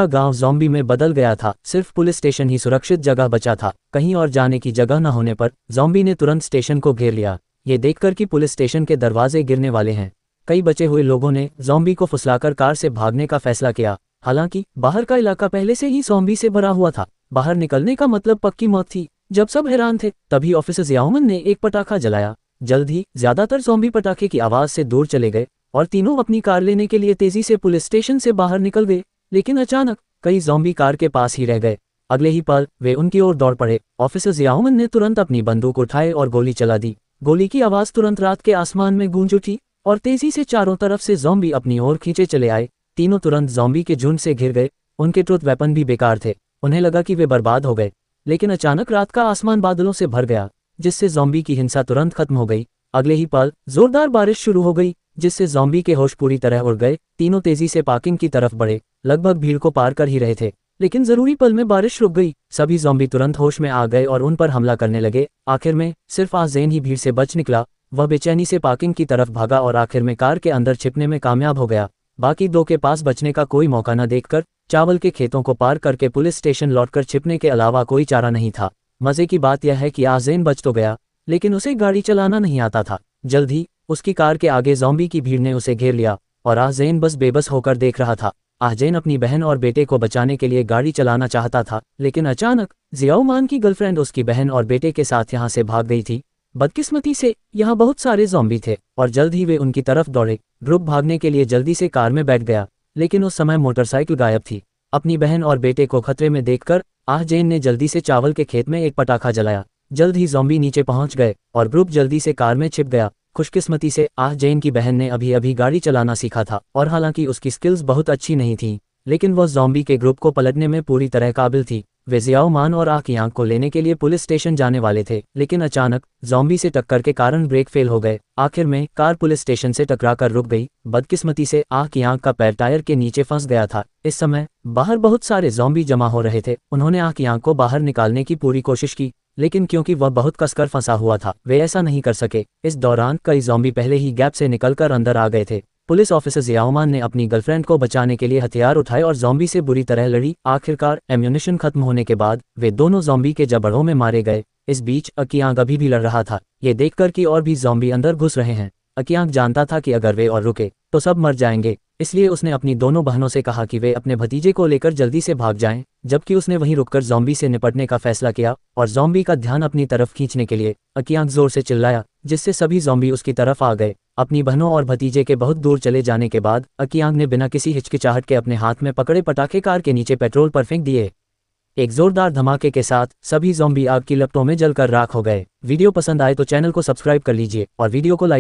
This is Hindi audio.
पूरा गांव ज़ॉम्बी में बदल गया था। सिर्फ पुलिस स्टेशन ही सुरक्षित जगह बचा था। कहीं और जाने की जगह न होने पर ज़ॉम्बी ने तुरंत स्टेशन को घेर लिया। ये देखकर कि पुलिस स्टेशन के दरवाजे गिरने वाले हैं, कई बचे हुए लोगों ने ज़ॉम्बी को फुसलाकर कार से भागने का फैसला किया। हालांकि बाहर का इलाका पहले से ही ज़ॉम्बी से भरा हुआ था। बाहर निकलने का मतलब पक्की मौत थी। जब सब हैरान थे तभी ऑफिसर ज़ियाउमन ने एक पटाखा जलाया। जल्द ही ज्यादातर ज़ॉम्बी पटाखे की आवाज से दूर चले गए और तीनों अपनी कार लेने के लिए तेजी से पुलिस स्टेशन से बाहर निकल गए। लेकिन अचानक कई ज़ॉम्बी कार के पास ही रह गए। अगले ही पल वे उनकी ओर दौड़ पड़े। ऑफिसर ज़ियाउमन ने तुरंत अपनी बंदूक उठाए और गोली चला दी। गोली की आवाज तुरंत रात के आसमान में गूंज उठी और तेजी से चारों तरफ से ज़ॉम्बी अपनी ओर खींचे चले आए। तीनों तुरंत ज़ॉम्बी के झुंड से घिर गए। उनके ट्रुथ वेपन भी बेकार थे। उन्हें लगा कि वे बर्बाद हो गए। लेकिन अचानक रात का आसमान बादलों से भर गया, जिससे ज़ॉम्बी की हिंसा तुरंत खत्म हो गई। अगले ही पल जोरदार बारिश शुरू हो गई, जिससे ज़ॉम्बी के होश पूरी तरह उड़ गए। तीनों तेजी से पार्किंग की तरफ बढ़े। लगभग भीड़ को पार कर ही रहे थे, लेकिन जरूरी पल में बारिश रुक गई। सभी ज़ॉम्बी तुरंत होश में आ गए और उन पर हमला करने लगे। आखिर में सिर्फ आज़ेन ही भीड़ से बच निकला। वह बेचैनी से पार्किंग की तरफ भागा और आखिर में कार के अंदर छिपने में कामयाब हो गया। बाकी दो के पास बचने का कोई मौका न देखकर चावल के खेतों को पार करके पुलिस स्टेशन लौटकर छिपने के अलावा कोई चारा नहीं था। मजे की बात यह है कि आज़ेन बच तो गया, लेकिन उसे गाड़ी चलाना नहीं आता था। जल्द ही उसकी कार के आगे ज़ॉम्बी की भीड़ ने उसे घेर लिया और आज़ेन बस बेबस होकर देख रहा था। आज़ेन अपनी बहन और बेटे को बचाने के लिए गाड़ी चलाना चाहता था, लेकिन अचानक ज़ियाउमान की गर्लफ्रेंड उसकी बहन और बेटे के साथ यहाँ से भाग गई थी। बदकिस्मती से यहाँ बहुत सारे ज़ॉम्बी थे और जल्द ही वे उनकी तरफ दौड़े। ग्रुप भागने के लिए जल्दी से कार में बैठ गया, लेकिन उस समय मोटरसाइकिल गायब थी। अपनी बहन और बेटे को खतरे में देखकर आज़ेन ने जल्दी से चावल के खेत में एक पटाखा जलाया। जल्द ही ज़ॉम्बी नीचे पहुंच गए और ग्रुप जल्दी से कार में छिप गया। खुशकिस्मती से आज़ेन की बहन ने अभी अभी गाड़ी चलाना सीखा था और हालांकि उसकी स्किल्स बहुत अच्छी नहीं थी, लेकिन वह ज़ॉम्बी के ग्रुप को पलटने में पूरी तरह काबिल थी। वे ज़ियाउमान और आकियांग को लेने के लिए पुलिस स्टेशन जाने वाले थे, लेकिन अचानक ज़ॉम्बी से टक्कर के कारण ब्रेक फेल हो गए। आखिर में कार पुलिस स्टेशन से टकराकर रुक गई। बदकिस्मती से आकियांग का पैर टायर के नीचे फंस गया था। इस समय बाहर बहुत सारे ज़ॉम्बी जमा हो रहे थे। उन्होंने आकियांग को बाहर निकालने की पूरी कोशिश की, लेकिन क्योंकि वह बहुत कसकर फंसा हुआ था वे ऐसा नहीं कर सके। इस दौरान कई ज़ॉम्बी पहले ही गैप से निकलकर अंदर आ गए थे। पुलिस ऑफिसर ज़ियाउमान ने अपनी गर्लफ्रेंड को बचाने के लिए हथियार उठाए और ज़ॉम्बी से बुरी तरह लड़ी। आखिरकार एम्यूनिशन खत्म होने के बाद वे दोनों ज़ॉम्बी के जबड़ों में मारे गए। इस बीच अकियांग अभी भी लड़ रहा था, ये देखकर कि और भी ज़ॉम्बी अंदर घुस रहे हैं। अकियांग जानता था कि अगर वे और रुके तो सब मर जाएंगे, इसलिए उसने अपनी दोनों बहनों से कहा कि वे अपने भतीजे को लेकर जल्दी से भाग जाएं, जबकि उसने वहीं रुककर ज़ॉम्बी से निपटने का फैसला किया और ज़ॉम्बी का ध्यान अपनी तरफ खींचने के लिए अकियांग जोर से चिल्लाया, जिससे सभी ज़ॉम्बी उसकी तरफ आ गए। अपनी बहनों और भतीजे के बहुत दूर चले जाने के बाद अकियांग ने बिना किसी हिचकिचाहट के अपने हाथ में पकड़े पटाखे कार के नीचे पेट्रोल पर फेंक दिए। एक जोरदार धमाके के साथ सभी ज़ॉम्बी आग की लपटों में जलकर राख हो गए। वीडियो पसंद आए तो चैनल को सब्सक्राइब कर लीजिए और वीडियो को लाइक